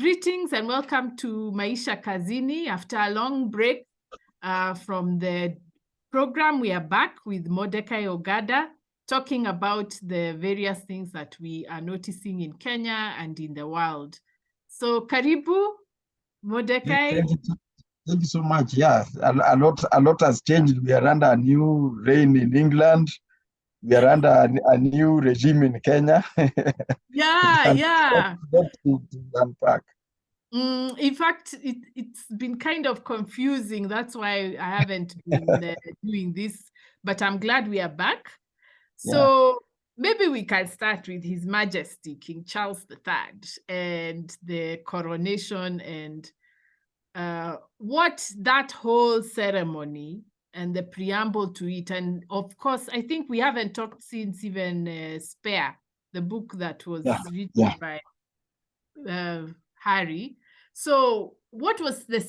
Greetings and welcome to Maisha Kazini. After a long break from the program, we are back with Mordecai Ogada talking about the various things that we are noticing in Kenya and in the world. So, karibu, Mordecai. Thank you so much. Yeah, a lot has changed. We are under a new reign in England. We are under a new regime in Kenya. Yeah. That's to unpack. In fact, it's been kind of confusing. That's why I haven't been doing this, but I'm glad we are back. So maybe we can start with His Majesty King Charles III and the coronation and what that whole ceremony and the preamble to it. And of course, I think we haven't talked since even Spare, the book that was written by Harry. So what's the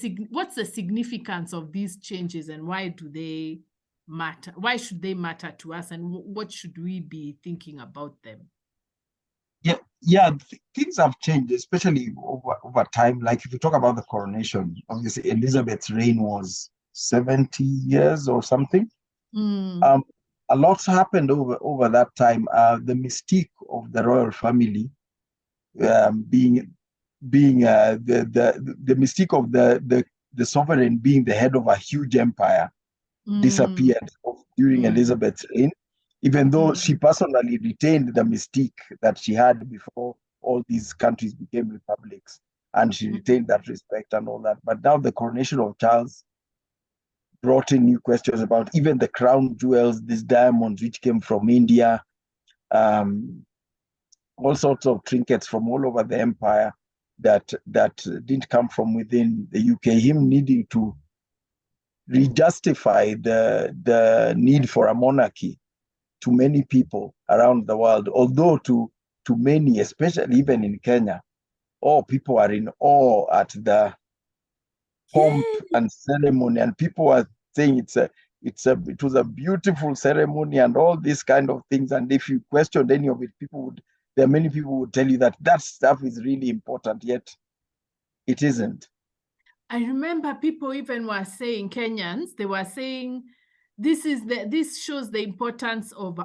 significance of these changes and why do they matter? Why should they matter to us and what should we be thinking about them? Things have changed, especially over time. Like if you talk about the coronation, obviously Elizabeth's reign was 70 years or something. A lot's happened over that time. The mystique of the royal family being the mystique of the sovereign being the head of a huge empire disappeared during Elizabeth's reign, even though she personally retained the mystique that she had before all these countries became republics, and she retained that respect and all that. But now the coronation of Charles brought in new questions about even the crown jewels, these diamonds which came from India, all sorts of trinkets from all over the empire that didn't come from within the UK, him needing to re-justify the need for a monarchy to many people around the world, although to many, especially even in Kenya, all people are in awe at the pomp and ceremony, and people are saying it was a beautiful ceremony and all these kind of things. And if you questioned any of it, there are many people who would tell you that stuff is really important, yet it isn't. I remember people even were saying, Kenyans, they were saying, this shows the importance of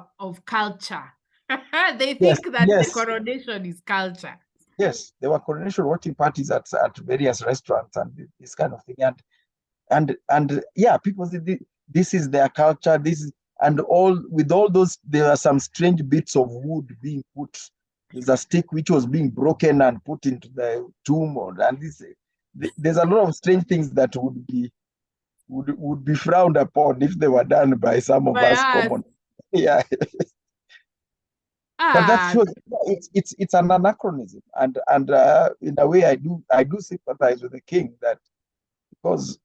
culture. They think that the coronation is culture. Yes, there were coronation watching parties at various restaurants and this kind of thing. And people say this is their culture. And with all those, there are some strange bits of wood being put. There's a stick which was being broken and put into the tomb, there's a lot of strange things that would be frowned upon if they were done by some of us common. But that's true. It's an anachronism, and in a way, I do sympathize with the king that because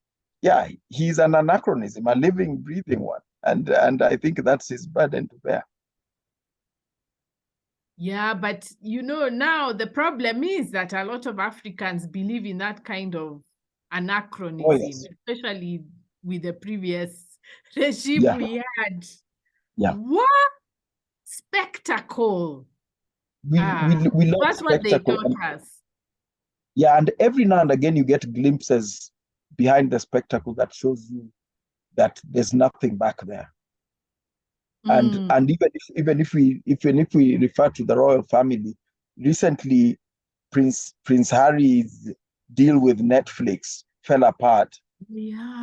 he's an anachronism, a living, breathing one, and I think that's his burden to bear. Yeah, but now the problem is that a lot of Africans believe in that kind of anachronism, especially with the previous regime we had. What spectacle! We love that's spectacle. What they taught us. Yeah, and every now and again you get glimpses behind the spectacle that shows you that there's nothing back there. And even if we refer to the royal family, recently Prince Harry's deal with Netflix fell apart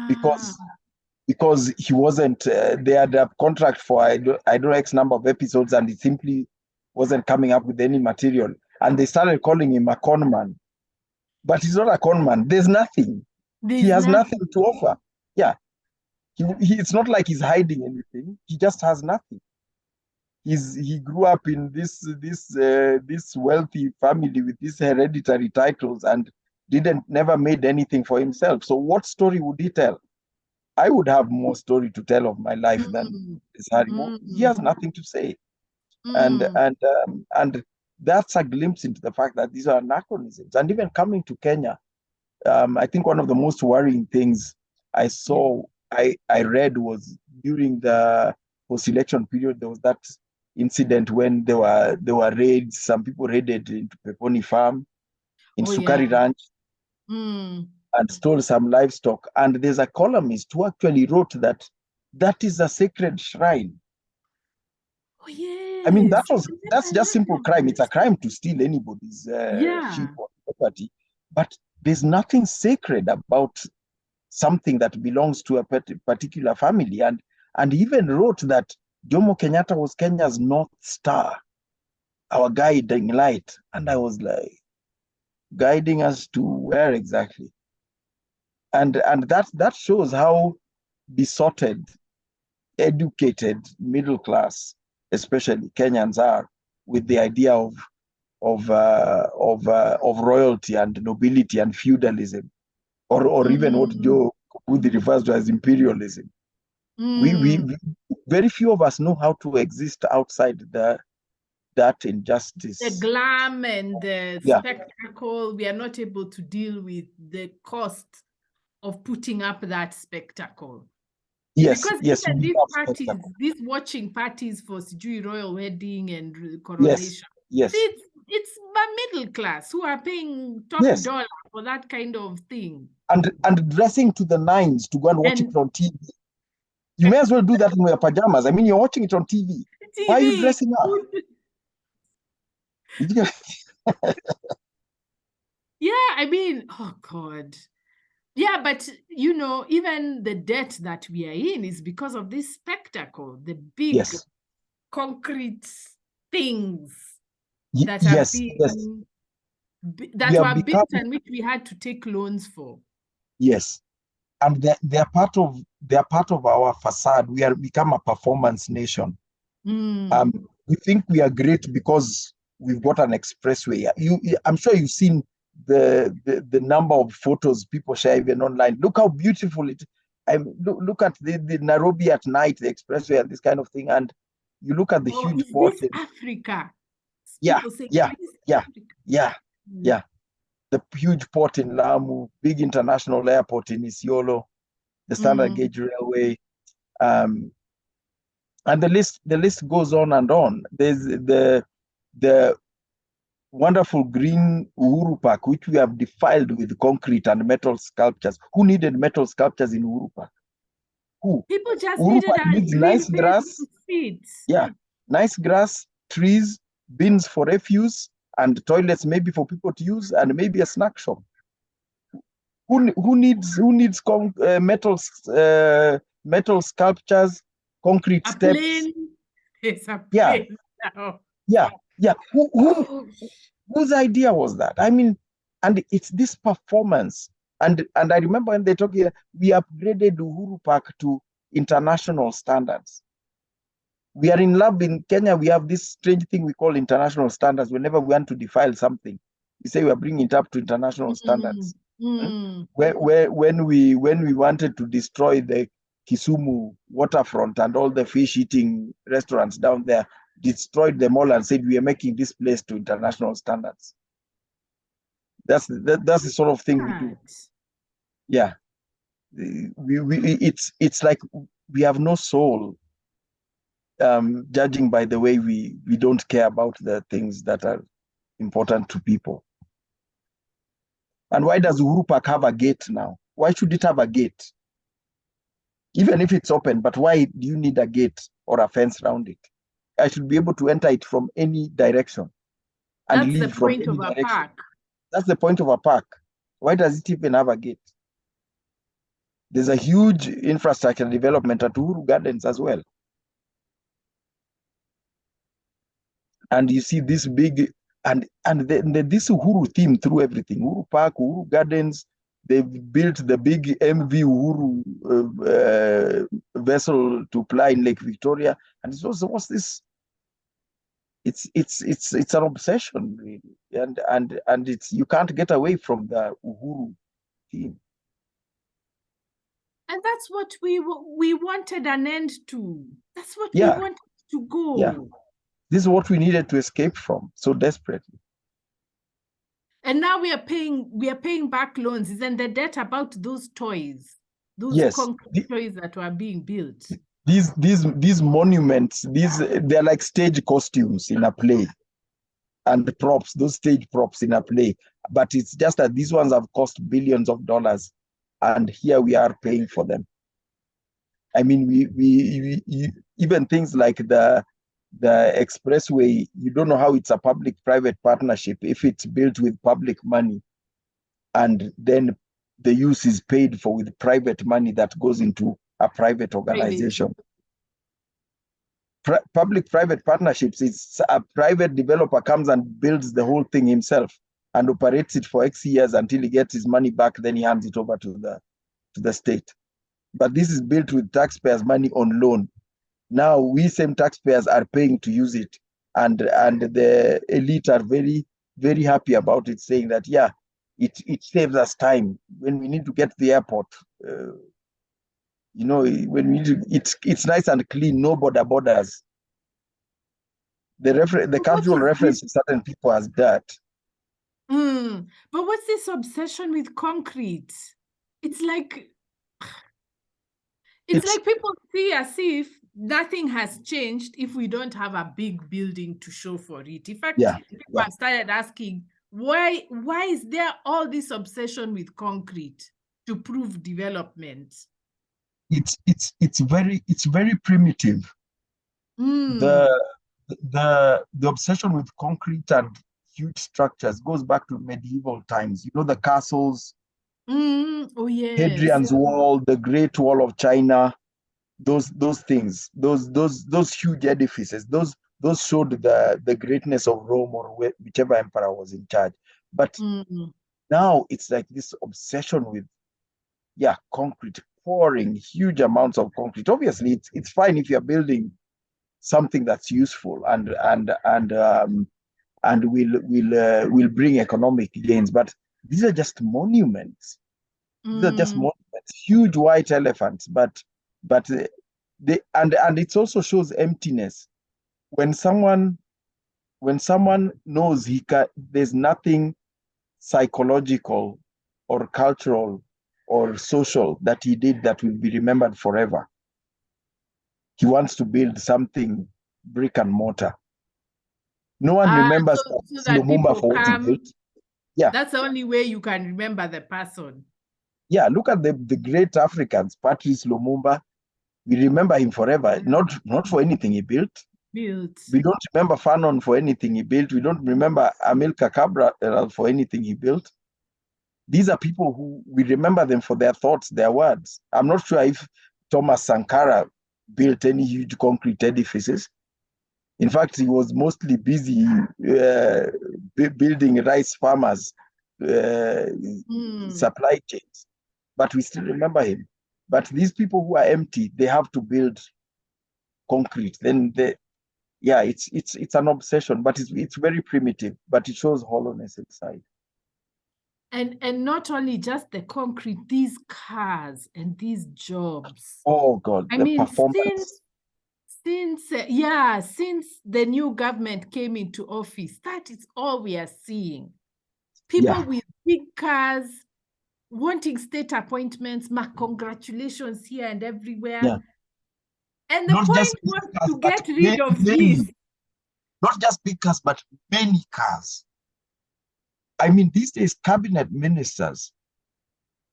because he wasn't. They had a contract for I don't know X number of episodes, and he simply wasn't coming up with any material. And they started calling him a con man, but he's not a con man. There's nothing. He has nothing to offer. Yeah. It's not like he's hiding anything. He just has nothing. He grew up in this wealthy family with these hereditary titles and never made anything for himself. So what story would he tell? I would have more story to tell of my life than this Harry. He has nothing to say, and that's a glimpse into the fact that these are anachronisms. And even coming to Kenya, I think one of the most worrying things I saw. I read was during the post-election period, there was that incident when there were raids. Some people raided into Peponi Farm, in Oh, Sukari yeah. Ranch and stole some livestock. And there's a columnist who actually wrote that that is a sacred shrine. Oh, yes. I mean, that's just simple crime. It's a crime to steal anybody's sheep or property, but there's nothing sacred about something that belongs to a particular family. And he even wrote that Jomo Kenyatta was Kenya's North Star, our guiding light. And I was like, guiding us to where exactly? And that shows how besotted, educated, middle class, especially Kenyans, are with the idea of royalty and nobility and feudalism, or even what Joe Kubudi refers to as imperialism. We very few of us know how to exist outside that injustice. The glam and the spectacle, we are not able to deal with the cost of putting up that spectacle. Yes, because yes, even these watching parties for Sijui royal wedding and coronation, yes, it's middle class who are paying top dollar for that kind of thing. And dressing to the nines to go and watch it on TV. You may as well do that in your pajamas. I mean, you're watching it on TV. Why are you dressing up? Yeah, I mean, oh God. Yeah, but you know, even the debt that we are in is because of this spectacle, the big concrete things that are being were built and which we had to take loans for. Yes. And they're part of our facade. We are become a performance nation. We think we are great because we've got an expressway. I'm sure you've seen the number of photos people share even online. Look how beautiful it. Look at the Nairobi at night, the expressway, and this kind of thing. And you look at the huge port. This Africa. Yeah. The huge port in Lamu, big international airport in Isiolo, the standard gauge railway, and the list goes on and on. There's the wonderful green Uhuru Park, which we have defiled with concrete and metal sculptures. Who needed metal sculptures in Uhuru Park? Who? People just Uhuru needed Park needs nice grass. Yeah, nice grass, trees, bins for refuse, and toilets maybe for people to use, and maybe a snack shop. Who needs metal sculptures, concrete steps? It's a plane. Yeah. Whose idea was that? I mean, and it's this performance. And I remember when they talk here, we upgraded Uhuru Park to international standards. We are in love in Kenya. We have this strange thing we call international standards. Whenever we want to defile something, we say we are bringing it up to international standards. When we wanted to destroy the Kisumu waterfront and all the fish-eating restaurants down there, destroyed them all and said we are making this place to international standards. That's the sort of thing we do. Yeah, it's like we have no soul. Judging by the way we don't care about the things that are important to people. And why does Uhuru Park have a gate now? Why should it have a gate? Even if it's open, but why do you need a gate or a fence around it? I should be able to enter it from any direction and leave from any direction. Park. That's the point of a park. Why does it even have a gate? There's a huge infrastructure development at Uhuru Gardens as well. And you see this big, and this Uhuru theme through everything. Uhuru Park, Uhuru Gardens, they've built the big MV Uhuru vessel to ply in Lake Victoria. And it's also, what's this? It's an obsession, really. And it's, you can't get away from the Uhuru theme. And that's what we wanted an end to. That's what we wanted to go. Yeah. This is what we needed to escape from so desperately. And now we are paying back loans. Isn't the debt about those toys? Those concrete toys that were being built. These monuments, they're like stage costumes in a play. And the props, those stage props in a play. But it's just that these ones have cost billions of dollars, and here we are paying for them. I mean, even things like the expressway, you don't know how it's a public-private partnership if it's built with public money, and then the use is paid for with private money that goes into a private organization. Public-private partnerships, it's a private developer comes and builds the whole thing himself and operates it for X years until he gets his money back, then he hands it over to the state. But this is built with taxpayers' money on loan. Now we same taxpayers are paying to use it, and the elite are very, very happy about it, saying that yeah, it saves us time when we need to get to the airport. When we need to, it's nice and clean, no borders. The cultural reference to certain people as that. But what's this obsession with concrete? It's like people see as if nothing has changed if we don't have a big building to show for it. In fact, people have started asking, why is there all this obsession with concrete to prove development? It's very primitive. The obsession with concrete and huge structures goes back to medieval times. The castles, oh yes, Hadrian's Wall, the Great Wall of China, those things, those huge edifices, those showed the greatness of Rome or whichever emperor was in charge. But now it's like this obsession with concrete, pouring huge amounts of concrete. Obviously, it's fine if you're building something that's useful and will bring economic gains. But these are just monuments. These are just monuments, huge white elephants. But they and it also shows emptiness. When someone knows there's nothing psychological or cultural or social that he did that will be remembered forever, he wants to build something brick and mortar. No one remembers Lumumba for what he built. Yeah, that's the only way you can remember the person. Yeah, look at the great Africans, Patrice Lumumba. We remember him forever, not for anything he built. We don't remember Fanon for anything he built. We don't remember Amilcar Cabral for anything he built. These are people who we remember them for their thoughts, their words. I'm not sure if Thomas Sankara built any huge concrete edifices. In fact, he was mostly busy building rice farmers' supply chains. But we still remember him. But these people who are empty, they have to build concrete. Then it's an obsession, but it's very primitive, but it shows hollowness inside. And not only just the concrete, these cars and these jobs. Oh God, performance. Since the new government came into office, that is all we are seeing. People with big cars wanting state appointments, congratulations here and everywhere. Yeah. And the point was to get rid of this. Not just big cars, but many cars. I mean, these days, cabinet ministers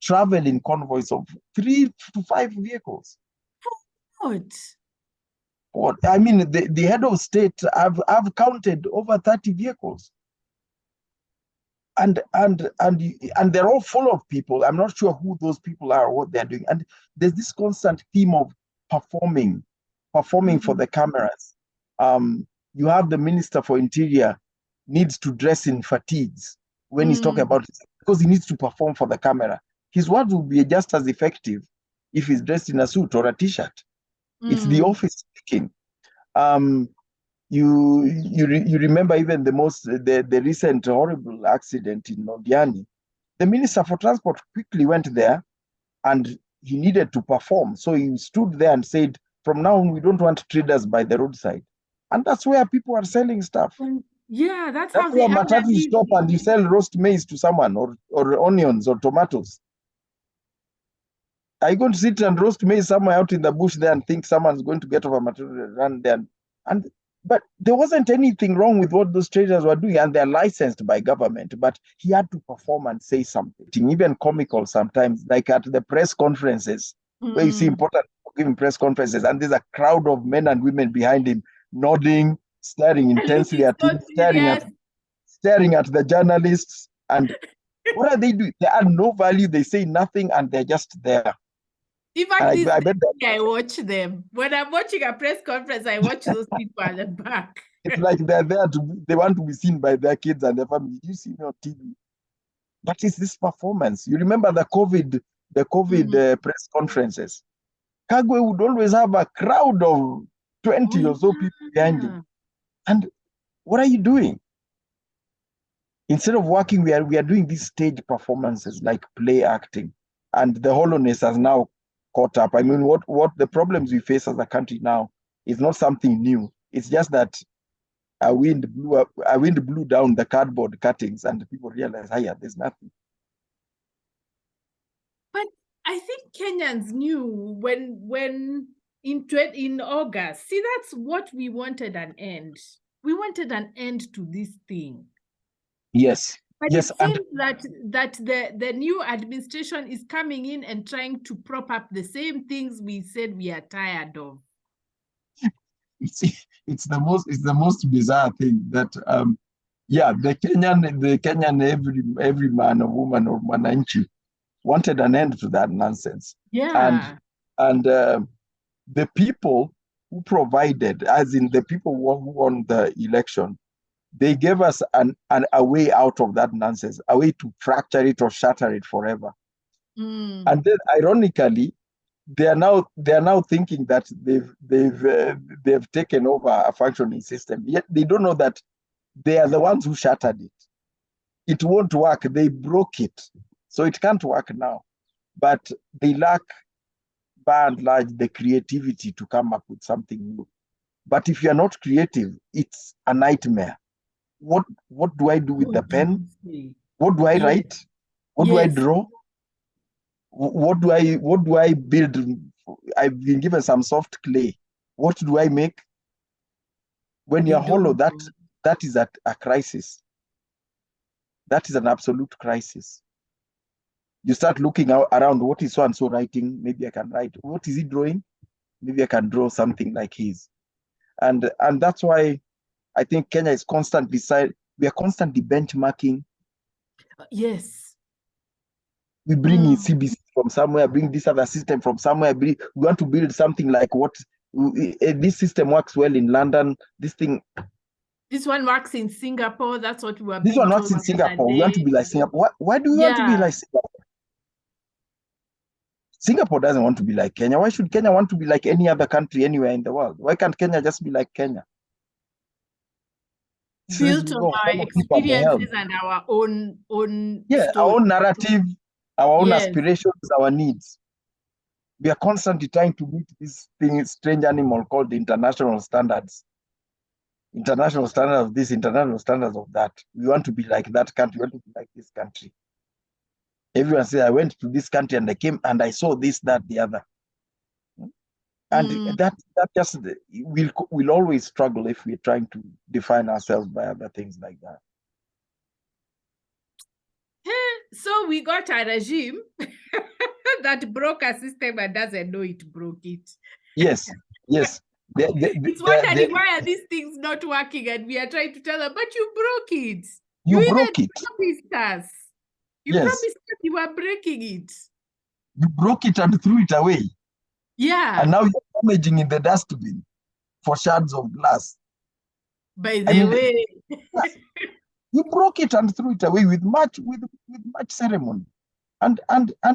travel in convoys of 3 to 5 vehicles. What? I mean, the head of state, I've counted over 30 vehicles. And they're all full of people. I'm not sure who those people are or what they're doing. And there's this constant theme of performing for the cameras. You have the Minister for Interior needs to dress in fatigues when he's talking about it, because he needs to perform for the camera. His words will be just as effective if he's dressed in a suit or a t-shirt. It's the office speaking. You remember even the recent horrible accident in Londiani. The Minister for Transport quickly went there, and he needed to perform. So he stood there and said, from now on, we don't want traders by the roadside. And that's where people are selling stuff. Yeah, that's how where matatu stop and you sell roast maize to someone, or onions or tomatoes. Are you going to sit and roast maize somewhere out in the bush there and think someone's going to get off a matatu and run there? And But there wasn't anything wrong with what those traders were doing, and they're licensed by government. But he had to perform and say something, even comical sometimes, like at the press conferences, where you see important people giving press conferences, and there's a crowd of men and women behind him, nodding, staring intensely Looking at so him, serious. staring at the journalists. And what are they doing? They add no value. They say nothing, and they're just there. In fact, I bet that I watch them. When I'm watching a press conference, I watch those people at the back. it's like they're there they want to be seen by their kids and their family. You see me on TV. But it's this performance. You remember the COVID press conferences. Kagwe would always have a crowd of 20 or so people behind him. And what are you doing? Instead of working, we are doing these stage performances like play acting. And the hollowness has now caught up. I mean, what the problems we face as a country now is not something new. It's just that a wind blew down the cardboard cuttings, and people realize, yeah, there's nothing. But I think Kenyans knew when in August. See, that's what we wanted, an end. We wanted an end to this thing. Yes. But yes, it seems that the new administration is coming in and trying to prop up the same things we said we are tired of. It's the most bizarre thing that the Kenyan every man or woman or mwananchi wanted an end to that nonsense. Yeah. And the people who provided, as in the people who won the election, they gave us a way out of that nonsense, a way to fracture it or shatter it forever. And then, ironically, they are now thinking that they've taken over a functioning system. Yet they don't know that they are the ones who shattered it. It won't work. They broke it, so it can't work now. But they lack, by and large, the creativity to come up with something new. But if you are not creative, it's a nightmare. What do I do with the pen? What do I write? What do I draw? What do I build? I've been given some soft clay. What do I make? When you're hollow, that is a crisis. That is an absolute crisis. You start looking around, what is so and so writing? Maybe I can write. What is he drawing? Maybe I can draw something like his. And that's why I think Kenya is constantly we are constantly benchmarking. Yes. We bring in CBC from somewhere, bring this other system from somewhere. We want to build something like this system works well in London. This one works in Singapore. That's what we were This one works in Singapore. We want to be like Singapore. Why do we want to be like Singapore? Singapore doesn't want to be like Kenya. Why should Kenya want to be like any other country anywhere in the world? Why can't Kenya just be like Kenya? Built on our experiences and our own story. Our own narrative, our own aspirations, our needs. We are constantly trying to meet this strange animal called international standards. International standards of this, international standards of that. We want to be like that country. We want to be like this country. Everyone says, I went to this country and I came and I saw this, that, the other. And that just we'll always struggle if we're trying to define ourselves by other things like that. So we got a regime that broke a system and doesn't know it broke it. Yes. It's wondering why are these things not working, and we are trying to tell them, but you broke it. You broke it. Promised us. You promised us you were breaking it. You broke it and threw it away. Yeah. And now you're damaging in the dustbin for shards of glass. By the way. You broke it and threw it away with much ceremony. And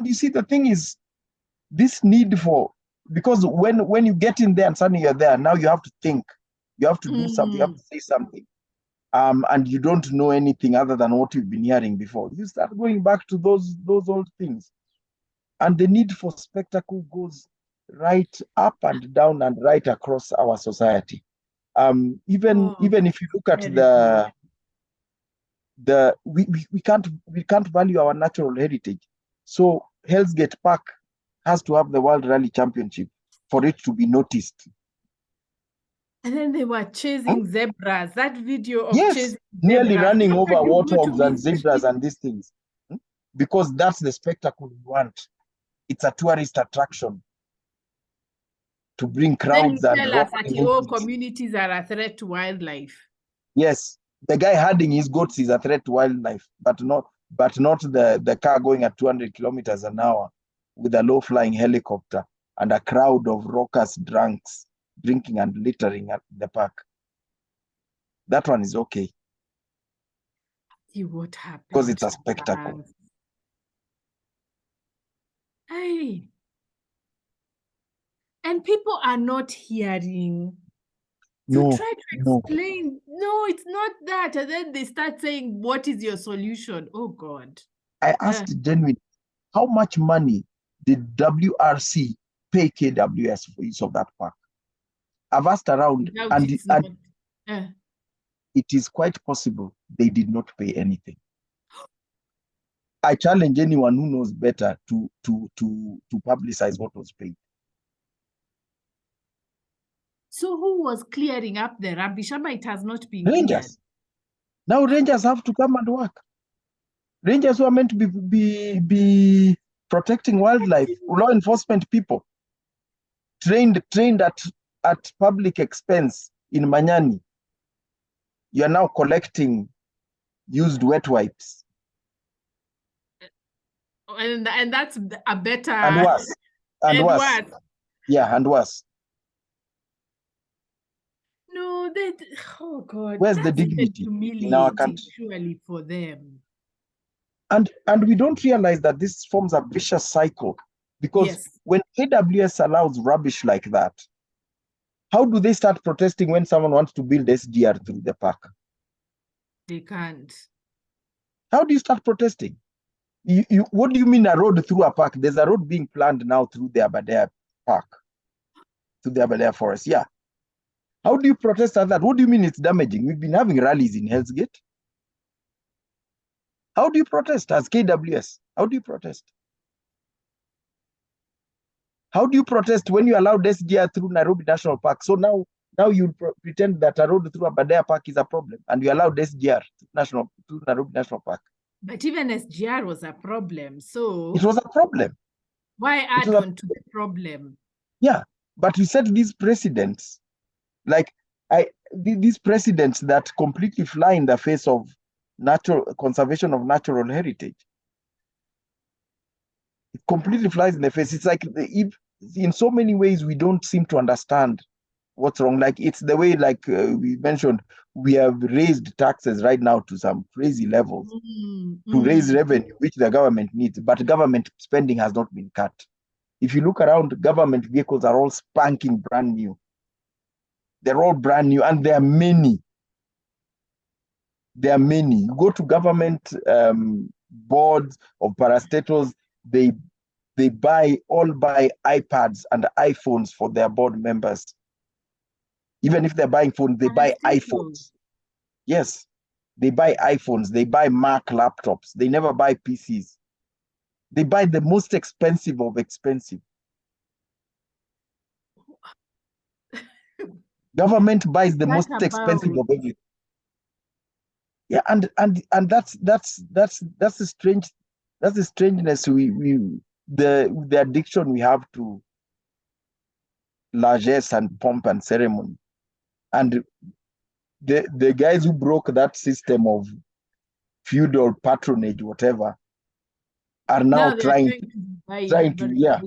you see, the thing is, this need for, because when you get in there and suddenly you're there, now you have to think, you have to do something, you have to say something. And you don't know anything other than what you've been hearing before. You start going back to those old things. And the need for spectacle goes right up and down and right across our society. Even if you look at we can't value our natural heritage. So Hell's Gate Park has to have the World Rally Championship for it to be noticed. And then they were chasing zebras. That video of Yes, chasing nearly zebras. running How over can you go to warthogs and mistreat? zebras and these things. Because that's the spectacle we want. It's a tourist attraction to bring Then you crowds and tell us that rocking all engines. communities are a threat to wildlife. Yes, the guy herding his goats is a threat to wildlife, but not the car going at 200 kilometers an hour with a low-flying helicopter and a crowd of raucous drunks drinking and littering at the park. That one is okay. See what happened. Because it's a spectacle. Hey. And people are not hearing. No, Try to explain. No, it's not that. And then they start saying, what is your solution? Oh, God. I asked genuinely, how much money did WRC pay KWS for use of that park? I've asked around, and it is quite possible they did not pay anything. I challenge anyone who knows better to publicize what was paid. So who was clearing up the rubbish? It has not been Rangers. cleared. Now Rangers have to come and work. Rangers who are meant to be protecting wildlife, law enforcement people, trained at public expense in Manyani. You are now collecting used wet wipes. And that's a better... And worse. And worse. Yeah, and worse. No, oh God. Where's the dignity in our country? Surely for them. And we don't realize that this forms a vicious cycle, because when KWS allows rubbish like that, how do they start protesting when someone wants to build SGR through the park? They can't. How do you start protesting? What do you mean a road through a park? There's a road being planned now through the Aberdare Park, through the Aberdare Forest. Yeah. How do you protest at that? What do you mean it's damaging? We've been having rallies in Hell's Gate. How do you protest as KWS? How do you protest? How do you protest when you allowed SGR through Nairobi National Park? So now you pretend that a road through Aberdare Park is a problem, and you allowed SGR through Nairobi National Park. But even SGR was a problem, so... It was a problem. Why add on to the problem? Yeah, but we set these precedents, like these precedents that completely fly in the face of conservation of natural heritage. It completely flies in the face. It's like in so many ways we don't seem to understand what's wrong. Like it's the way, like we mentioned, we have raised taxes right now to some crazy levels to raise revenue, which the government needs, but government spending has not been cut. If you look around, government vehicles are all spanking brand new. They're all brand new, and there are many. There are many. You go to government boards of parastatals, they buy iPads and iPhones for their board members. Even if they're buying phones, they buy iPhones. Yes, they buy iPhones. They buy Mac laptops. They never buy PCs. They buy the most expensive of expensive. Government buys the most expensive of everything. Yeah, and that's the strangeness the addiction we have to largesse and pomp and ceremony. And the guys who broke that system of feudal patronage, whatever, are now trying to yeah.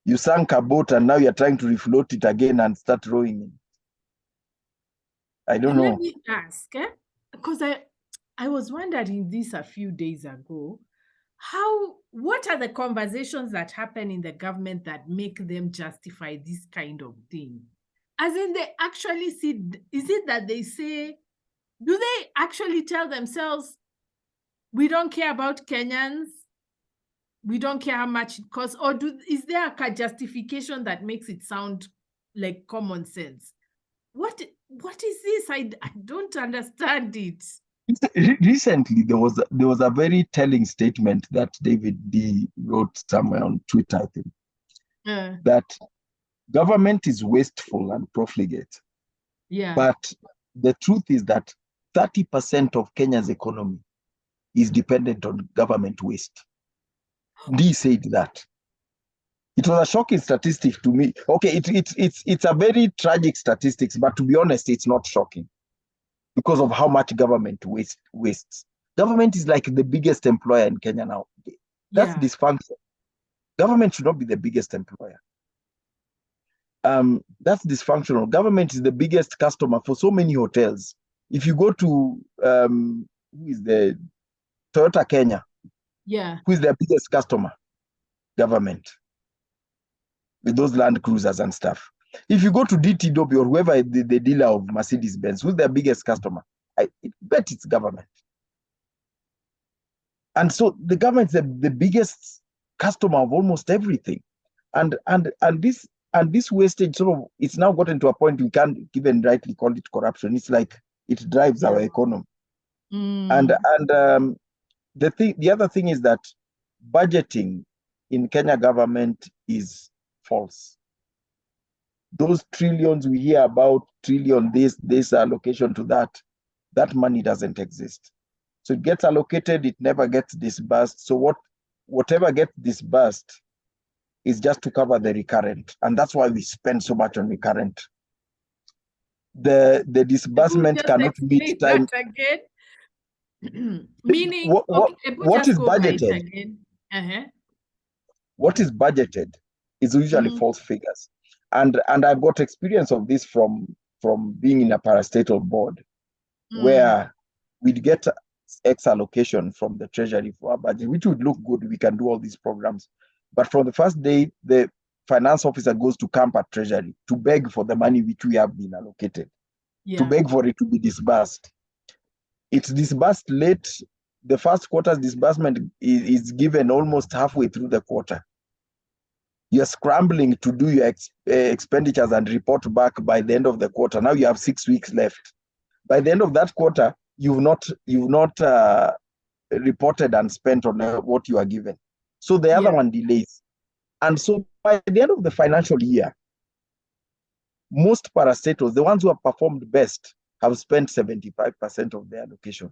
You sank a boat and now you're trying to refloat it again and start rowing it. I don't know. Let me ask, because I was wondering this a few days ago. What are the conversations that happen in the government that make them justify this kind of thing? As in, they actually see, is it that they say, do they actually tell themselves, we don't care about Kenyans, we don't care how much it costs, or is there a justification that makes it sound like common sense? What is this? I don't understand it. Recently, there was a very telling statement that David D wrote somewhere on Twitter, I think, that Government is wasteful and profligate. Yeah. But the truth is that 30% of Kenya's economy is dependent on government waste. Dee said that. It was a shocking statistic to me. Okay, it's a very tragic statistics, but to be honest, it's not shocking because of how much government wastes. Government is like the biggest employer in Kenya now. That's dysfunction. Government should not be the biggest employer. That's dysfunctional. Government is the biggest customer for so many hotels. If you go to who is the Toyota Kenya? Yeah. Who is their biggest customer? Government. With those Land Cruisers and stuff. If you go to DTW or whoever the dealer of Mercedes-Benz, who's their biggest customer? I bet it's government. And so the government is the biggest customer of almost everything. And this wastage sort of, it's now gotten to a point we can't even rightly call it corruption. It's like it drives our economy. And the other thing is that budgeting in Kenya government is false. Those trillions we hear about, trillion this allocation to that money doesn't exist. So it gets allocated, it never gets disbursed. So whatever gets disbursed is just to cover the recurrent. And that's why we spend so much on recurrent. The disbursement cannot meet time. Again? Meaning, what is budgeted? What is budgeted is usually false figures. And I've got experience of this from being in a parastatal board, where we'd get X allocation from the treasury for our budget, which would look good. We can do all these programs. But from the first day, the finance officer goes to camp at treasury to beg for the money which we have been allocated, to beg for it to be disbursed. It's disbursed late. The first quarter's disbursement is given almost halfway through the quarter. You're scrambling to do your expenditures and report back by the end of the quarter. Now you have 6 weeks left. By the end of that quarter, you've not reported and spent on what you are given. So the other one delays. And so by the end of the financial year, most parastatals, the ones who have performed best, have spent 75% of their allocation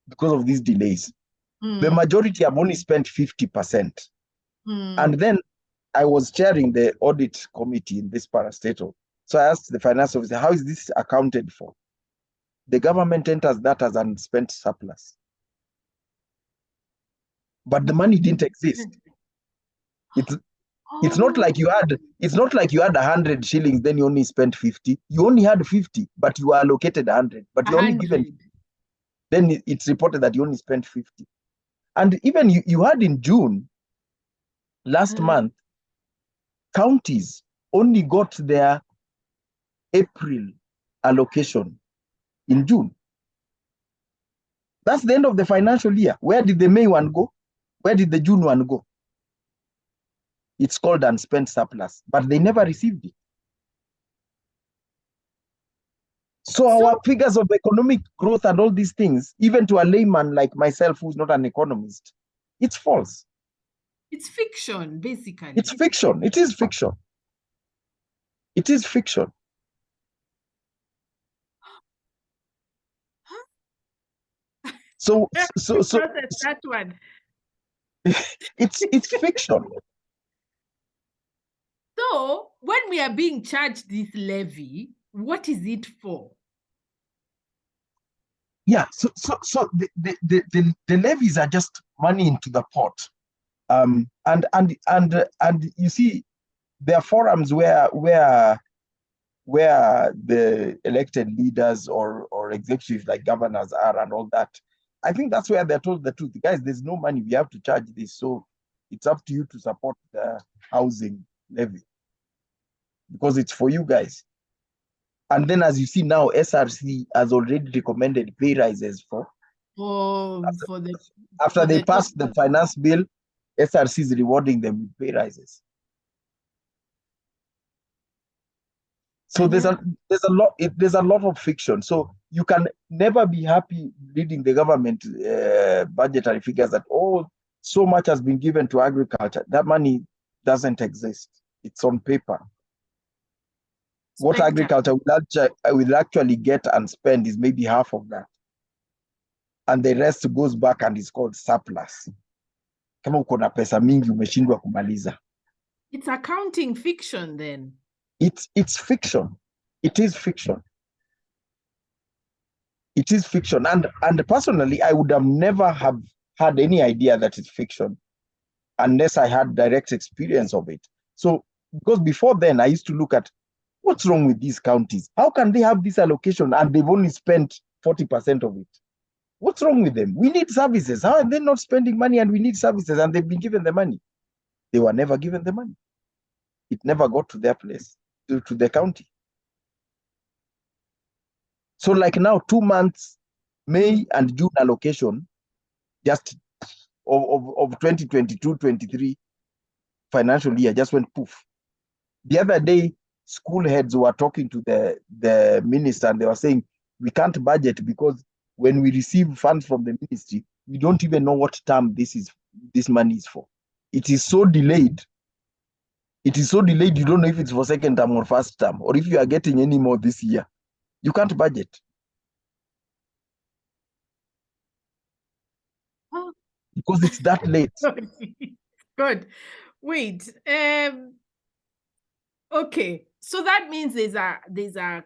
because of these delays. The majority have only spent 50%. And then I was chairing the audit committee in this parastatal. So I asked the finance officer, how is this accounted for? The government enters that as unspent surplus. But the money didn't exist. It's not like you had 100 shillings, then you only spent 50. You only had 50, but you were allocated 100. But you only given, then it's reported that you only spent 50. And even you had in June, last month, counties only got their April allocation in June. That's the end of the financial year. Where did the May one go? Where did the June one go? It's called unspent surplus, but they never received it. So our figures of economic growth and all these things, even to a layman like myself, who's not an economist, it's false. It's fiction, basically. It's fiction. It is fiction. It is fiction. So that one. It's fiction. So when we are being charged this levy, what is it for? Yeah, so the levies are just money into the pot. And you see, there are forums where the elected leaders or executives like governors are and all that. I think that's where they're told the truth. Guys, there's no money. We have to charge this. So it's up to you to support the housing levy because it's for you guys. And then, as you see now, SRC has already recommended pay rises after they passed the finance bill. SRC is rewarding them with pay rises. So there's a lot of fiction. So you can never be happy reading the government budgetary figures that so much has been given to agriculture. That money doesn't exist. It's on paper. What Spectre. agriculture will actually get and spend is maybe half of that. And the rest goes back and is called surplus. Kama uko na pesa mingi umeshindwa kumaliza. It's accounting fiction then. It's fiction. It is fiction. It is fiction. And personally, I would have never have had any idea that it's fiction unless I had direct experience of it. So, because before then, I used to look at what's wrong with these counties? How can they have this allocation and they've only spent 40% of it? What's wrong with them? We need services. How are they not spending money and we need services and they've been given the money? They were never given the money. It never got to their place, to the county. So like now, 2 months, May and June allocation, just of 2022-23 financial year just went poof. The other day, school heads were talking to the minister and they were saying, we can't budget because when we receive funds from the ministry, we don't even know what term this money is for. It is so delayed. It is so delayed, you don't know if it's for second term or first term, or if you are getting any more this year. You can't budget. Oh. Because it's that late. Good. Wait. Okay. So that means there's a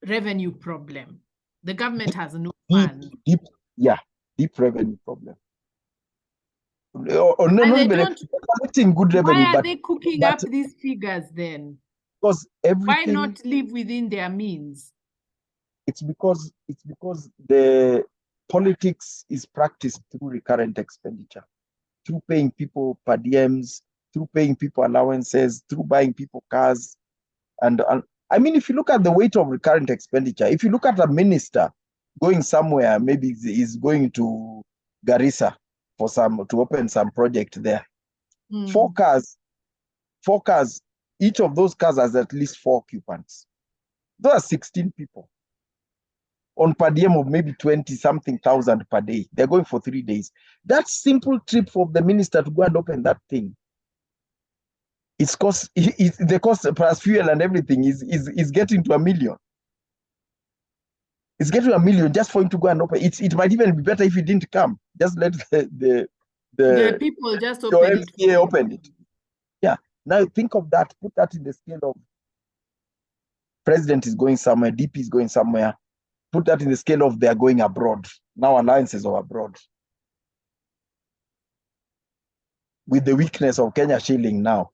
revenue problem. The government has no funds. Deep revenue problem. Or not even collecting good revenue. Why are they cooking up these figures then? Because everything. Why not live within their means? It's because the politics is practiced through recurrent expenditure, through paying people per diems, through paying people allowances, through buying people cars. And I mean, if you look at the weight of recurrent expenditure, if you look at a minister going somewhere, maybe he's going to Garissa to open some project there. 4 cars, each of those cars has at least 4 occupants. Those are 16 people on per diem of maybe 20-something thousand per day. They're going for 3 days. That simple trip for the minister to go and open that thing, the cost plus fuel and everything is getting to $1 million. It's getting $1 million just for him to go and open. It might even be better if he didn't come. Just let the people just open it. Yeah. Now think of that. Put that in the scale of president is going somewhere, DP is going somewhere. Put that in the scale of they're going abroad. Now alliances are abroad. With the weakness of Kenya shilling now.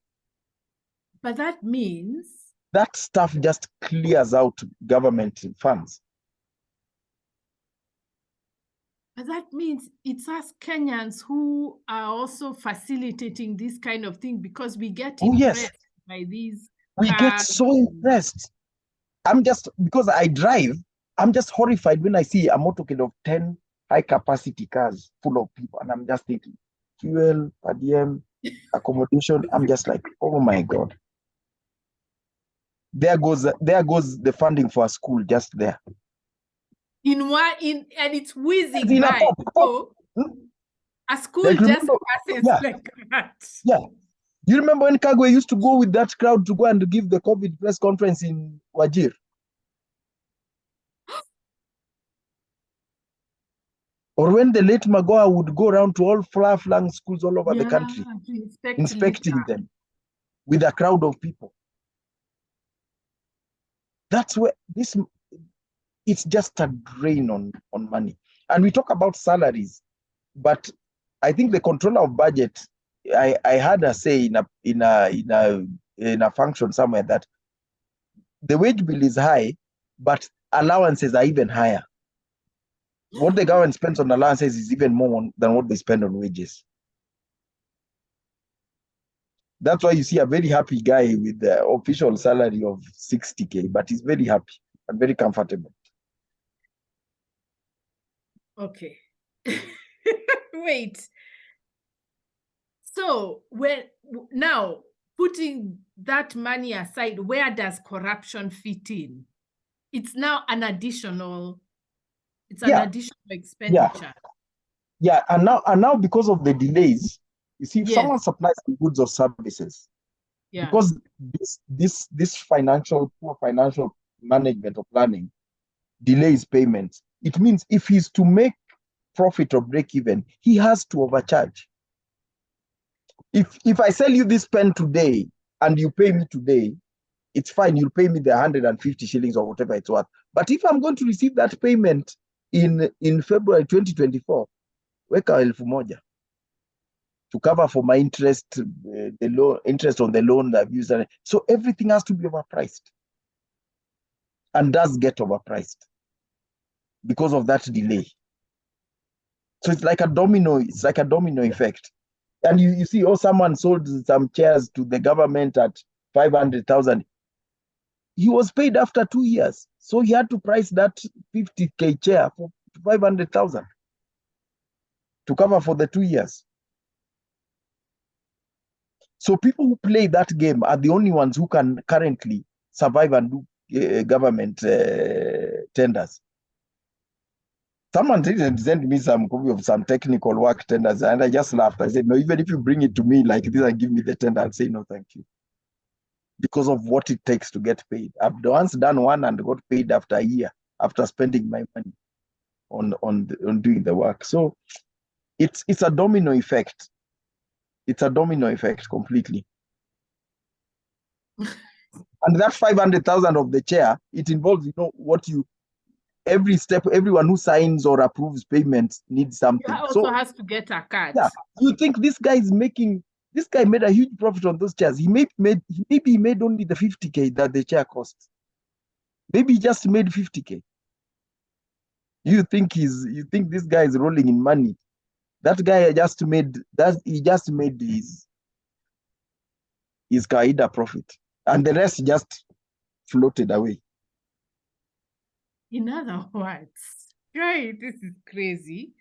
But that means that stuff just clears out government funds. But that means it's us Kenyans who are also facilitating this kind of thing because we get impressed by these. We get so impressed. Because I drive, I'm just horrified when I see a motorcade of 10 high-capacity cars full of people, and I'm just thinking, fuel, per diem, accommodation. I'm just like, oh my God. There goes the funding for a school just there. And it's whizzing by. A school like, just passes like that. Yeah. You remember when Kagwe used to go with that crowd to go and give the COVID press conference in Wajir? Or when the late Magoha would go around to all far-flung schools all over the country, inspecting them with a crowd of people. That's where it's just a drain on money. And we talk about salaries, but I think the controller of budget, I had a say in a function somewhere that the wage bill is high, but allowances are even higher. What the government spends on allowances is even more than what they spend on wages. That's why you see a very happy guy with the official salary of 60K, but he's very happy and very comfortable. Okay. Wait. So now putting that money aside, where does corruption fit in? It's now an additional expenditure. Yeah, and now because of the delays, you see, if someone supplies goods or services, Yeah. Because this poor financial management or planning delays payments. It means if he's to make profit or break even, he has to overcharge. If I sell you this pen today and you pay me today, it's fine. You'll pay me the 150 shillings or whatever it's worth. But if I'm going to receive that payment in February 2024, weka 1,000 to cover for my interest, the loan interest on the loan that I've used. So everything has to be overpriced, and does get overpriced because of that delay. So it's like a domino. It's like a domino effect. And you see, someone sold some chairs to the government at 500,000. He was paid after 2 years, so he had to price that 50K chair for 500,000 to cover for the 2 years. So people who play that game are the only ones who can currently survive and do government tenders. Someone sent me some copy of some technical work tenders, and I just laughed. I said, no, even if you bring it to me like this and give me the tender, I'll say no, thank you. Because of what it takes to get paid. I've once done one and got paid after a year, after spending my money on doing the work. So it's a domino effect. It's a domino effect completely. And that 500,000 of the chair, it involves, every step, everyone who signs or approves payments needs something. He also has to get a cut. Yeah, you think this guy made a huge profit on those chairs. Maybe he made only the 50K that the chair costs. Maybe he just made 50K. You think this guy is rolling in money? That guy just made his Kaida profit, and the rest just floated away. In other words, right, this is crazy,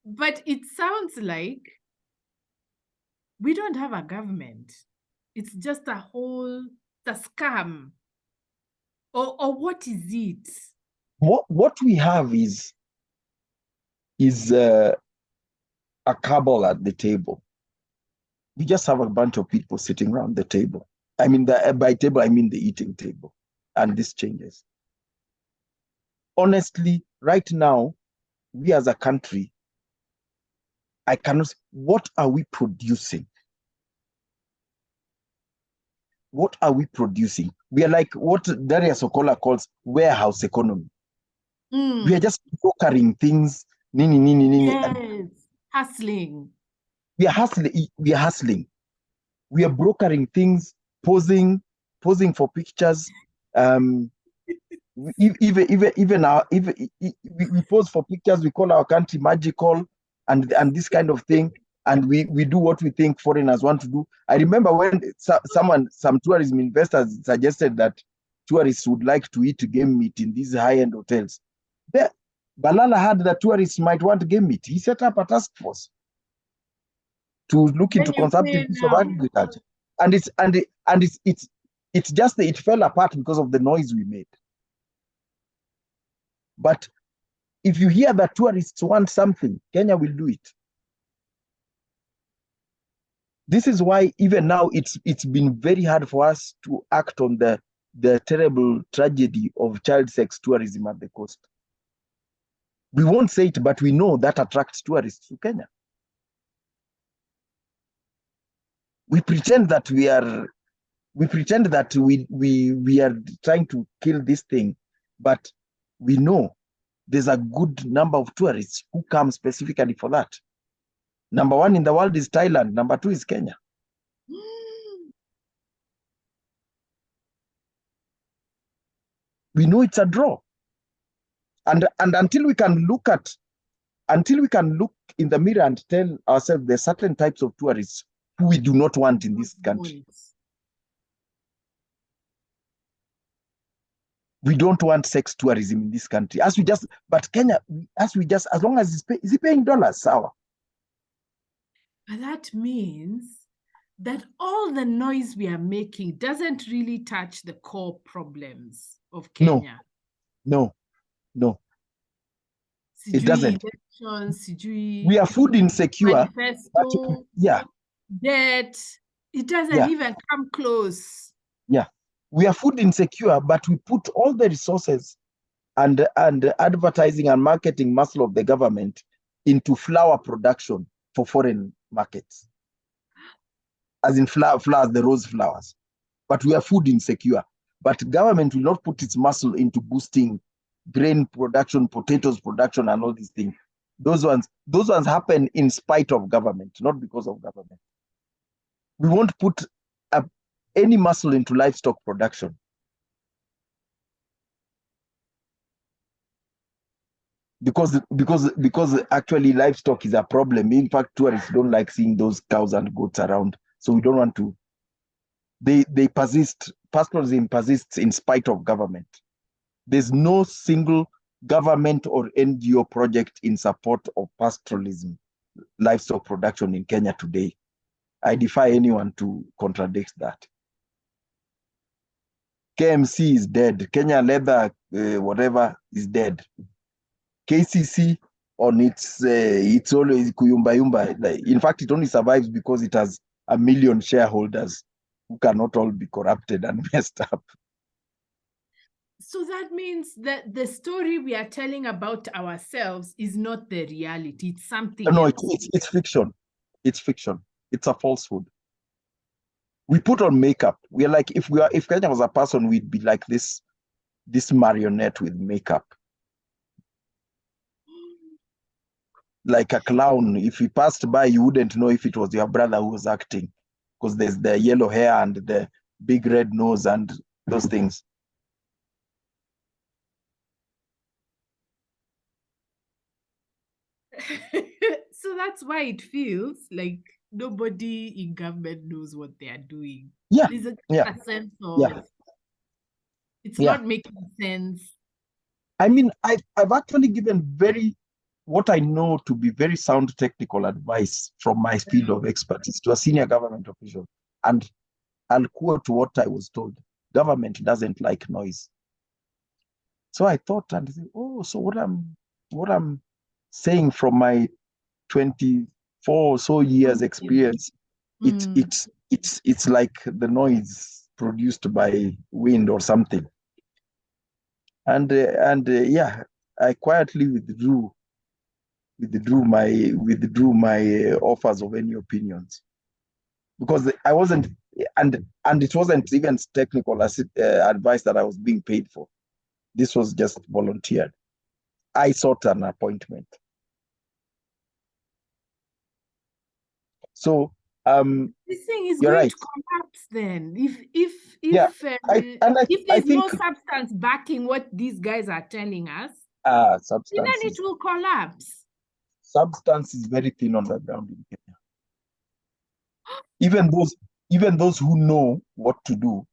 but it sounds like we don't have a government. It's just a scam. Or what is it? What we have is a cabal at the table. We just have a bunch of people sitting around the table. I mean, by table, I mean the eating table. And this changes. Honestly, right now, we as a country, I cannot. What are we producing? What are we producing? We are like what Daria Sokola calls warehouse economy. We are just brokering things. Yes, hustling. We are hustling. We are brokering things, posing for pictures. We pose for pictures. We call our country magical, and this kind of thing. And we do what we think foreigners want to do. I remember when some tourism investors suggested that tourists would like to eat game meat in these high-end hotels. Balala had that tourists might want game meat. He set up a task force to look into consumptive use of agriculture, and it's just that it fell apart because of the noise we made. But if you hear that tourists want something, Kenya will do it. This is why even now it's been very hard for us to act on the terrible tragedy of child sex tourism at the coast. We won't say it, but we know that attracts tourists to Kenya. We pretend that we are trying to kill this thing, but we know there's a good number of tourists who come specifically for that. Number 1 in the world is Thailand. Number 2 is Kenya. We know it's a draw. And until we can look in the mirror and tell ourselves there's certain types of tourists who we do not want in this country. We don't want sex tourism in this country. But Kenya, as long as is he paying dollars, sour? But that means that all the noise we are making doesn't really touch the core problems of Kenya. No. It doesn't. We are food insecure. Manifesto, debt. It doesn't even come close. Yeah. We are food insecure, but we put all the resources and advertising and marketing muscle of the government into flour production for foreign markets. As in flowers, the rose flowers. But we are food insecure. But government will not put its muscle into boosting grain production, potatoes production, and all these things. Those ones happen in spite of government, not because of government. We won't put any muscle into livestock production. Because actually livestock is a problem. In fact, tourists don't like seeing those cows and goats around. So we don't want to. They persist. Pastoralism persists in spite of government. There's no single government or NGO project in support of pastoralism, livestock production in Kenya today. I defy anyone to contradict that. KMC is dead. Kenya Leather, whatever, is dead. KCC on it's always kuyumba yumba. In fact, it only survives because it has 1 million shareholders who cannot all be corrupted and messed up. So that means that the story we are telling about ourselves is not the reality. It's something else. It's fiction. It's fiction. It's a falsehood. We put on makeup. We are like, if Kenya was a person, we'd be like this marionette with makeup. Like a clown. If he passed by, you wouldn't know if it was your brother who was acting, because there's the yellow hair and the big red nose and those things. So that's why it feels like nobody in government knows what they are doing. Yeah. There's a sense of it's not making sense. I mean, I've actually given what I know to be very sound technical advice from my field of expertise to a senior government official. And I'll quote what I was told. Government doesn't like noise. So I thought, and so what I'm saying from my 24 or so years experience, it's like the noise produced by wind or something. And I quietly withdrew my offers of any opinions, because I wasn't, and it wasn't even technical advice that I was being paid for. This was just volunteered. I sought an appointment. So this thing is going to collapse then. If there's no substance backing what these guys are telling us, then it will collapse. Substance is very thin on the ground in Kenya. Even those who know what to do,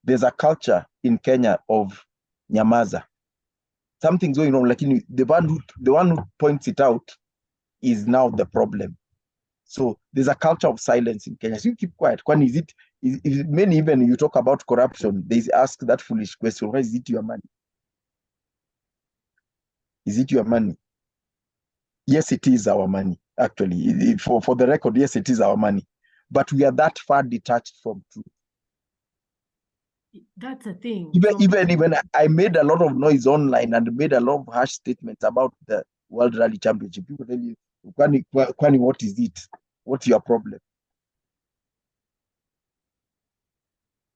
there's a culture in Kenya of nyamaza. Something's going on. Like the one who points it out is now the problem. So there's a culture of silence in Kenya. So you keep quiet. When is it many, even you talk about corruption, they ask that foolish question: why is it your money? Is it your money? Yes, it is our money. Actually, for the record, yes, it is our money. But we are that far detached from truth. That's a thing. Even I made a lot of noise online and made a lot of harsh statements about the World Rally Championship. People tell you, Kwani, what is it? What's your problem?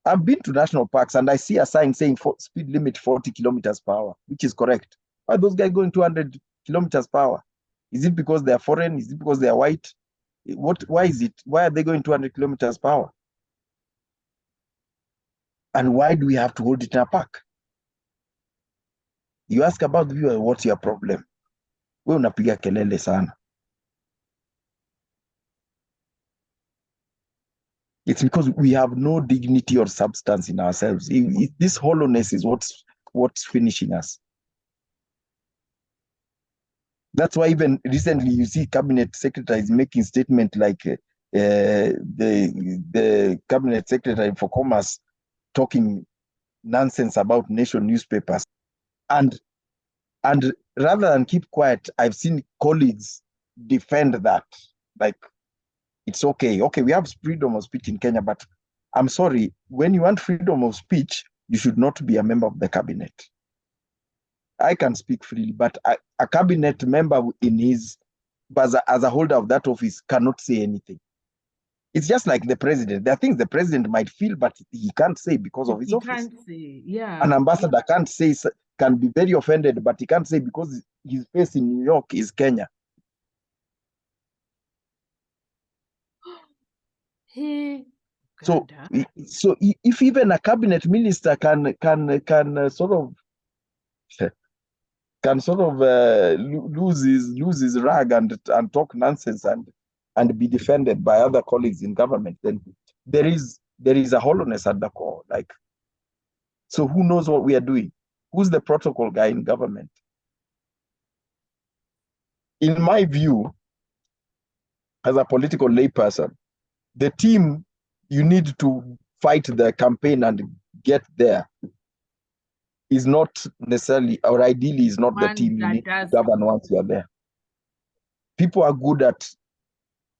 I've been to national parks and I see a sign saying speed limit 40 kilometers per hour, which is correct. Why are those guys going 200 kilometers per hour? Is it because they are foreign? Is it because they are white? Why is it? Why are they going 200 kilometers per hour? And why do we have to hold it in a park? You ask about the viewer, what's your problem? We unapiga kelele sana. It's because we have no dignity or substance in ourselves. This hollowness is what's finishing us. That's why even recently you see cabinet secretaries making statements like the cabinet secretary for commerce talking nonsense about nation newspapers. And rather than keep quiet, I've seen colleagues defend that. Like, it's okay. Okay, we have freedom of speech in Kenya, but I'm sorry, when you want freedom of speech, you should not be a member of the cabinet. I can speak freely, but a cabinet member as a holder of that office cannot say anything. It's just like the president. There are things the president might feel, but he can't say because of his office. Can't say, yeah. An ambassador can't say, can be very offended, but he can't say because his face in New York is Kenya. Hey, so if even a cabinet minister can sort of lose his rag and talk nonsense and be defended by other colleagues in government, then there is a hollowness at the core. Like, so who knows what we are doing? Who's the protocol guy in government? In my view, as a political layperson, the team you need to fight the campaign and get there is not necessarily, or ideally is not the team you need to govern once you are there. People are good at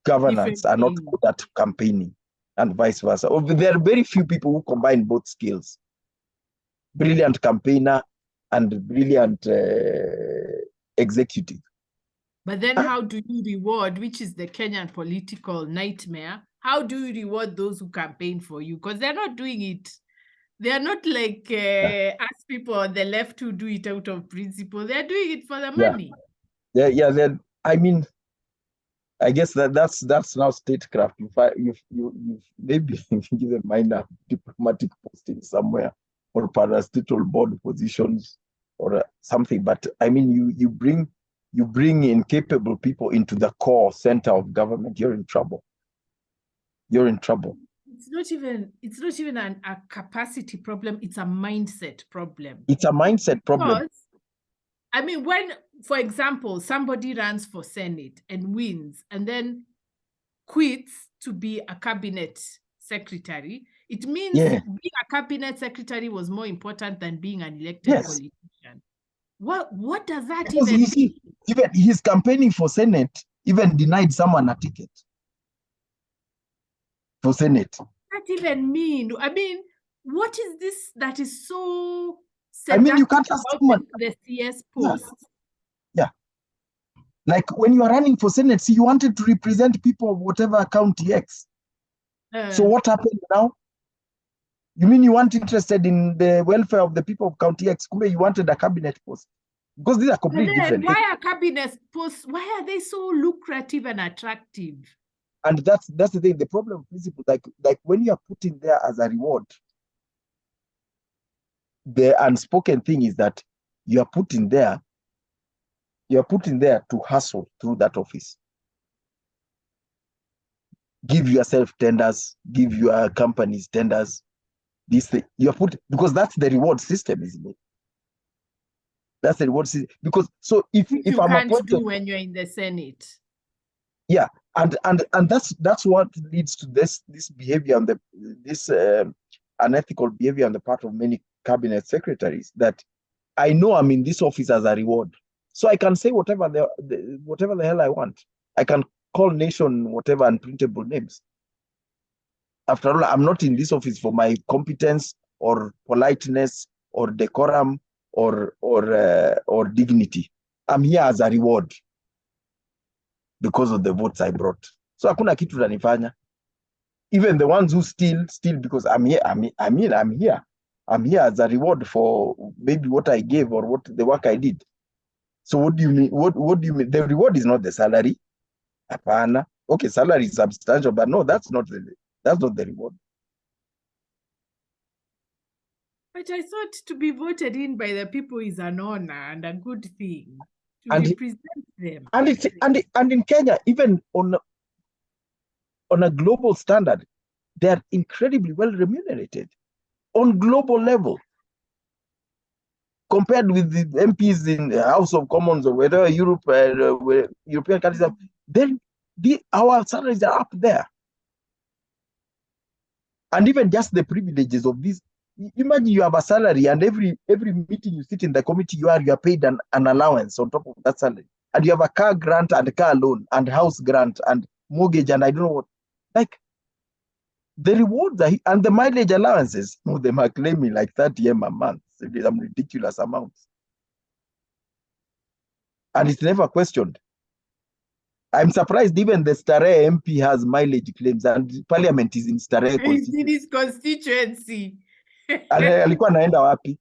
governance, are not good at campaigning, and vice versa. There are very few people who combine both skills. Brilliant campaigner and brilliant executive. But then how do you reward, which is the Kenyan political nightmare, how do you reward those who campaign for you? Because they're not doing it. They're not like us people on the left who do it out of principle. They're doing it for the money. Yeah. I mean, I guess that's now statecraft. You maybe give a minor diplomatic posting somewhere or parastatal board positions or something. But I mean, you bring incapable people into the core center of government, you're in trouble. You're in trouble. It's not even a capacity problem. It's a mindset problem. It's a mindset problem. Because, I mean, when, for example, somebody runs for Senate and wins and then quits to be a cabinet secretary, it means being a cabinet secretary was more important than being an elected politician. What does that even mean? Even he's campaigning for Senate, even denied someone a ticket for Senate. What does that even mean? I mean, what is this that is so I mean, you can't ask someone the CS post. Yeah. Like when you are running for Senate, see, you wanted to represent people of whatever county X. So what happened now? You mean you weren't interested in the welfare of the people of county X? You wanted a cabinet post. Because these are completely different. Why are cabinet posts? Why are they so lucrative and attractive? And that's the thing. The problem of principle, like when you are put in there as a reward, the unspoken thing is that you are put in there to hustle through that office. Give yourself tenders, give your companies tenders. This thing you're put, because that's the reward system, isn't it? That's the reward system. Because so if I'm appointed, do when you're in the Senate. Yeah, and that's what leads to this behavior and this unethical behavior on the part of many cabinet secretaries, that I know I'm in this office as a reward, so I can say whatever the hell I want. I can call nation whatever unprintable names. After all, I'm not in this office for my competence or politeness or decorum or dignity. I'm here as a reward because of the votes I brought. So hakuna kitu tanifanya. Even the ones who steal because I'm here. I'm here as a reward for maybe what I gave or what the work I did. So what do you mean? What do you mean? The reward is not the salary. Apana. Okay, salary is substantial, but no, that's not the reward. But I thought to be voted in by the people is an honor and a good thing to represent them. And in Kenya, even on a global standard, they are incredibly well remunerated on global level compared with the MPs in the House of Commons or wherever European countries have. Then our salaries are up there. And even just the privileges of this. Imagine you have a salary and every meeting you sit in the committee, you are paid an allowance on top of that salary. And you have a car grant and car loan and house grant and mortgage and I don't know what. Like, the rewards and the mileage allowances, some of them are claiming like 30 M a month, some ridiculous amounts. And it's never questioned. I'm surprised even the Starehe MP has mileage claims, and parliament is in Starehe It's in his constituency. alikuwa anaenda wapi?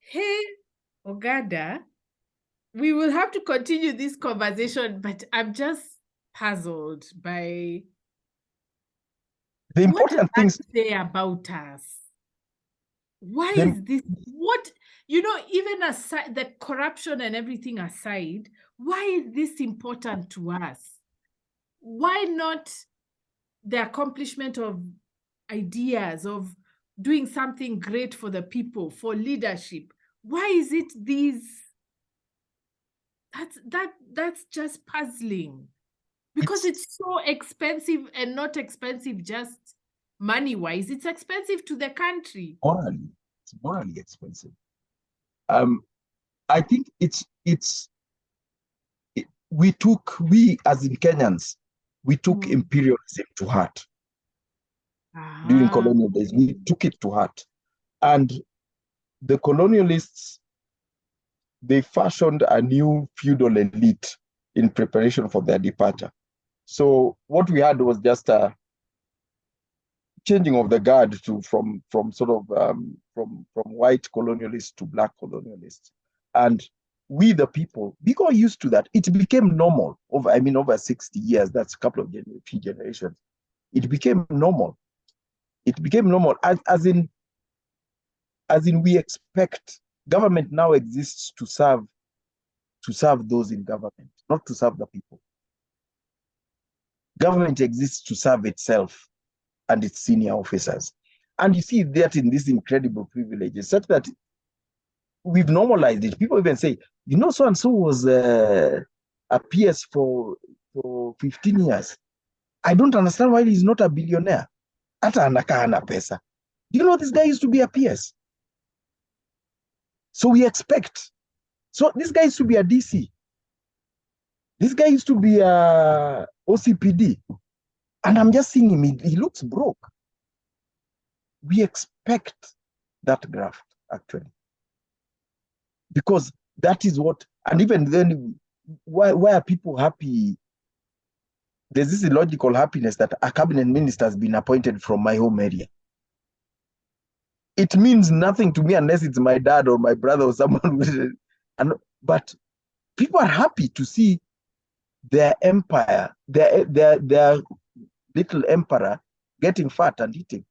Hey, Ogada, we will have to continue this conversation, but I'm just puzzled by The important things say about us. Why is this? What, even aside the corruption and everything aside, why is this important to us? Why not the accomplishment of ideas, of doing something great for the people, for leadership? Why is it these? That's just puzzling, because it's so expensive, and not expensive just money-wise. It's expensive to the country. Morally, it's morally expensive. I think we as in Kenyans, we took imperialism to heart. During colonial days, we took it to heart. And the colonialists, they fashioned a new feudal elite in preparation for their departure. So what we had was just a changing of the guard from white colonialists to black colonialists. And we, the people, we got used to that. It became normal over 60 years. That's a couple of few generations. It became normal. It became normal, as in we expect government now exists to serve those in government, not to serve the people. Government exists to serve itself and its senior officers. And you see that in these incredible privileges, such that we've normalized it. People even say, so-and-so was a PS for 15 years. I don't understand why he's not a billionaire. Hata anakaa hana pesa. This guy used to be a PS. So we expect. So this guy used to be a DC. This guy used to be a OCPD. And I'm just seeing him, he looks broke. We expect that graft, actually. Because that is what, and even then, why are people happy? There's this illogical happiness that a cabinet minister has been appointed from my home area. It means nothing to me unless it's my dad or my brother or someone. But people are happy to see their empire, their little emperor getting fat and eating.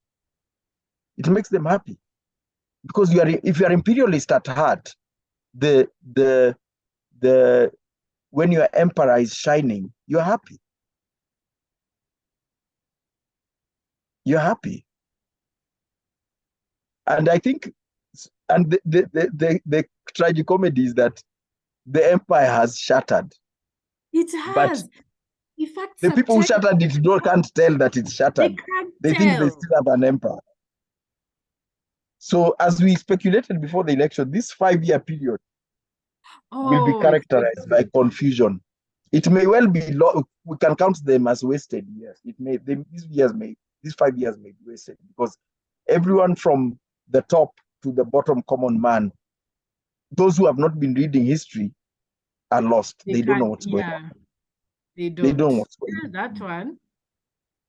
It makes them happy. Because if you are imperialist at heart, when your emperor is shining, you're happy. You're happy. And I think, and the tragicomedy is that the empire has shattered. It has. But in fact, the people who shattered it can't tell that it's shattered. They think they still have an empire. So as we speculated before the election, this 5-year period will be characterized by confusion. It may well be, we can count them as wasted years. These 5 years may be wasted, because everyone from the top to the bottom common man, those who have not been reading history, are lost. They don't know what's going on. They don't know what's going on. That one.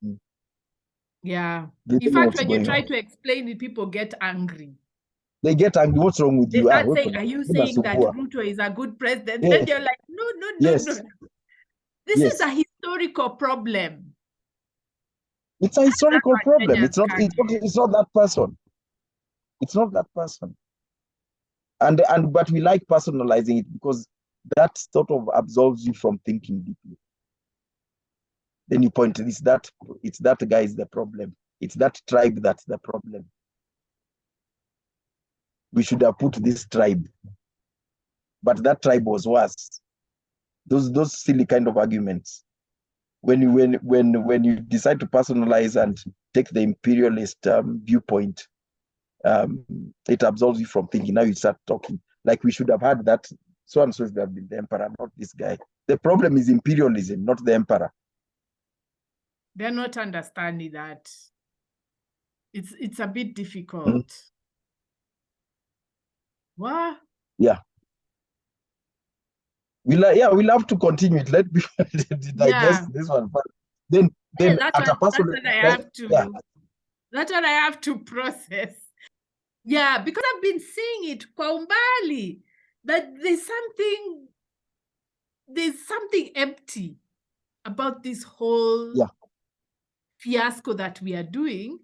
Mm. Yeah. In fact, when you try to explain it, people get angry. They get angry. What's wrong with you? Start saying, are you saying that Ruto is a good president? Yes. And you're like, no. This is a historical problem. It's a historical problem. It's not that person. It's not that person. But we like personalizing it, because that sort of absolves you from thinking deeply. Then you point to it's that guy is the problem. It's that tribe that's the problem. We should have put this tribe, but that tribe was worse. Those silly kind of arguments. When you decide to personalize and take the imperialist viewpoint, it absolves you from thinking. Now you start talking like we should have had that. So and so should have been the emperor, not this guy. The problem is imperialism, not the emperor. They're not understanding that. It's a bit difficult. What? Yeah. We'll have to continue it. Let me digest this one first. Then That's at a personal what I have to. yeah. That's what I have to process. Yeah, because I've been seeing it kwa umbali, that there's something empty about this whole fiasco that we are doing.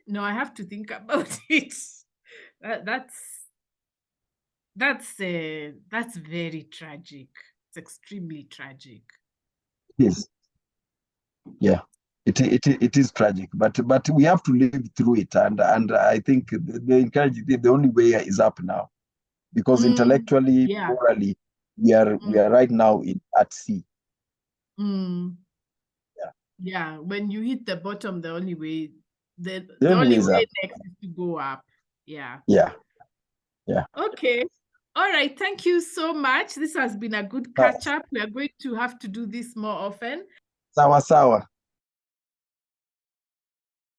No, I have to think about it. That's very tragic. It's extremely tragic. Yes. Yeah. It is tragic, but we have to live through it, and I think the only way is up now, because intellectually, morally, we are right now at sea. Yeah, when you hit the bottom, the only way next is to go up. Yeah. Okay. All right. Thank you so much. This has been a good catch up. We are going to have to do this more often. Sawa sawa.